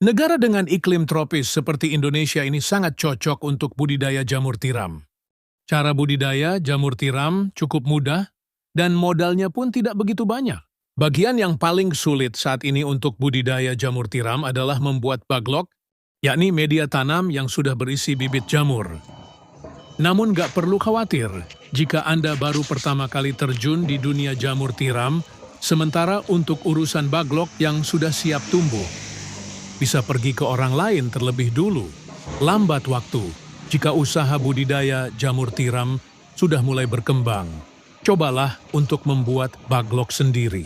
Negara dengan iklim tropis seperti Indonesia ini sangat cocok untuk budidaya jamur tiram. Cara budidaya jamur tiram cukup mudah dan modalnya pun tidak begitu banyak. Bagian yang paling sulit saat ini untuk budidaya jamur tiram adalah membuat baglok, yakni media tanam yang sudah berisi bibit jamur. Namun gak perlu khawatir jika Anda baru pertama kali terjun di dunia jamur tiram, sementara untuk urusan baglok yang sudah siap tumbuh, bisa pergi ke orang lain terlebih dulu. Lambat waktu jika usaha budidaya jamur tiram sudah mulai berkembang. Cobalah untuk membuat baglok sendiri.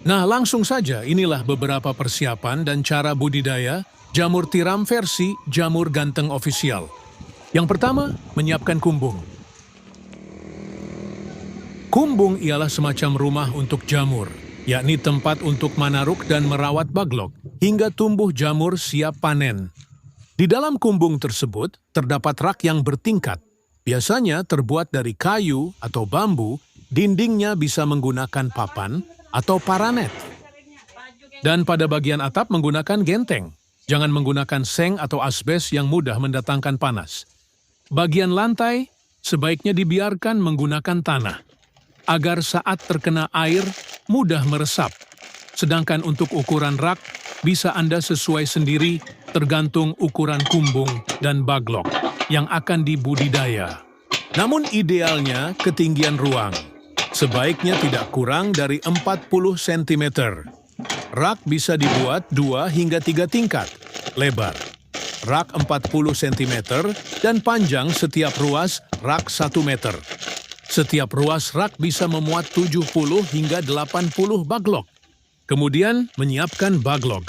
Nah, langsung saja inilah beberapa persiapan dan cara budidaya jamur tiram versi Jamur Ganteng Official. Yang pertama, menyiapkan kumbung. Kumbung ialah semacam rumah untuk jamur, yakni tempat untuk manaruk dan merawat baglok hingga tumbuh jamur siap panen. Di dalam kumbung tersebut terdapat rak yang bertingkat, biasanya terbuat dari kayu atau bambu, dindingnya bisa menggunakan papan atau paranet. Dan pada bagian atap menggunakan genteng, jangan menggunakan seng atau asbes yang mudah mendatangkan panas. Bagian lantai sebaiknya dibiarkan menggunakan tanah, agar saat terkena air mudah meresap. Sedangkan untuk ukuran rak, bisa Anda sesuai sendiri tergantung ukuran kumbung dan baglok yang akan dibudidaya. Namun idealnya ketinggian ruang sebaiknya tidak kurang dari 40 cm. Rak bisa dibuat 2 hingga 3 tingkat lebar. Rak 40 cm dan panjang setiap ruas rak 1 meter. Setiap ruas rak bisa memuat 70 hingga 80 baglok. Kemudian menyiapkan baglok.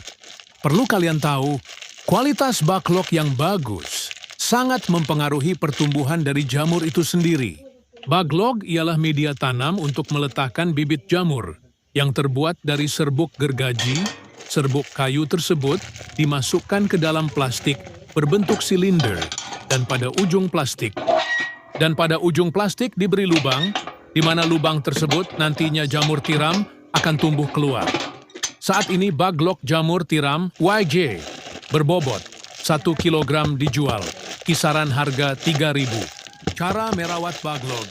Perlu kalian tahu, kualitas baglok yang bagus sangat mempengaruhi pertumbuhan dari jamur itu sendiri. Baglok ialah media tanam untuk meletakkan bibit jamur yang terbuat dari serbuk gergaji. Serbuk kayu tersebut dimasukkan ke dalam plastik berbentuk silinder dan pada ujung plastik diberi lubang, di mana lubang tersebut nantinya jamur tiram akan tumbuh keluar. Saat ini baglok jamur tiram YJ berbobot 1 kg dijual, kisaran harga 3.000. Cara merawat baglok.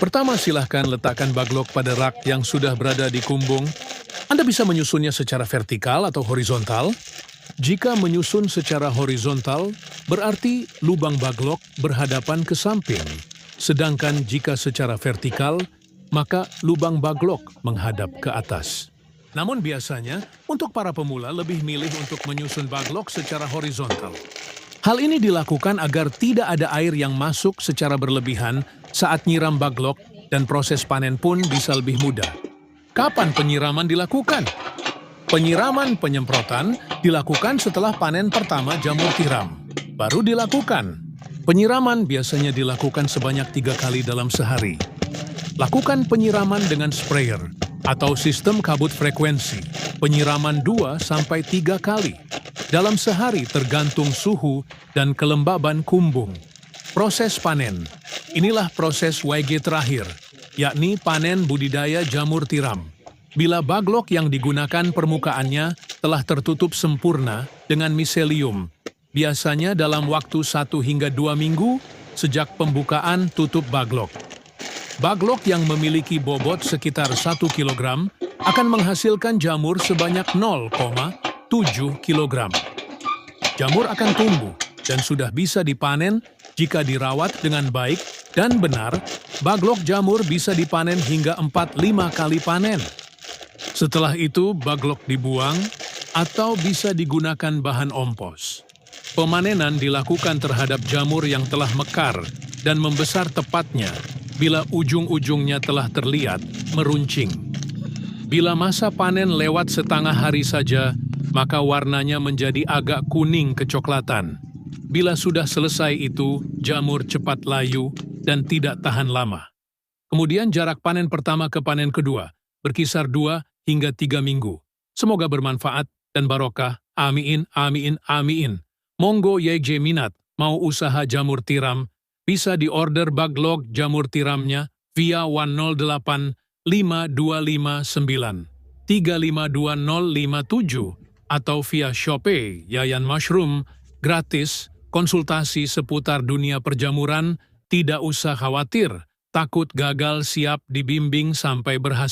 Pertama, silahkan letakkan baglok pada rak yang sudah berada di kumbung. Anda bisa menyusunnya secara vertikal atau horizontal. Jika menyusun secara horizontal, berarti lubang baglok berhadapan ke samping. Sedangkan jika secara vertikal, maka lubang baglok menghadap ke atas. Namun biasanya, untuk para pemula lebih milih untuk menyusun baglok secara horizontal. Hal ini dilakukan agar tidak ada air yang masuk secara berlebihan saat nyiram baglok dan proses panen pun bisa lebih mudah. Kapan penyiraman dilakukan? Penyiraman penyemprotan dilakukan setelah panen pertama jamur tiram. Baru dilakukan. Penyiraman biasanya dilakukan sebanyak 3 kali dalam sehari. Lakukan penyiraman dengan sprayer atau sistem kabut frekuensi. Penyiraman 2-3 kali dalam sehari tergantung suhu dan kelembaban kumbung. Proses panen. Inilah proses YG terakhir, yakni panen budidaya jamur tiram. Bila baglok yang digunakan permukaannya telah tertutup sempurna dengan miselium, biasanya dalam waktu 1 hingga 2 minggu sejak pembukaan tutup baglok. Baglok yang memiliki bobot sekitar 1 kg akan menghasilkan jamur sebanyak 0,7 kg. Jamur akan tumbuh dan sudah bisa dipanen jika dirawat dengan baik dan benar. Baglok jamur bisa dipanen hingga 4-5 kali panen. Setelah itu, baglok dibuang atau bisa digunakan bahan ompos. Pemanenan dilakukan terhadap jamur yang telah mekar dan membesar tepatnya bila ujung-ujungnya telah terlihat meruncing. Bila masa panen lewat setengah hari saja, maka warnanya menjadi agak kuning kecoklatan. Bila sudah selesai itu, jamur cepat layu dan tidak tahan lama. Kemudian jarak panen pertama ke panen kedua berkisar 2 hingga 3 minggu. Semoga bermanfaat dan barokah. Amin, amin, amin. Monggo YJ minat mau usaha jamur tiram, bisa diorder baglok jamur tiramnya via 108 5259 352057 atau via Shopee Yayan Mushroom, gratis, konsultasi seputar dunia perjamuran, tidak usah khawatir, takut gagal siap dibimbing sampai berhasil.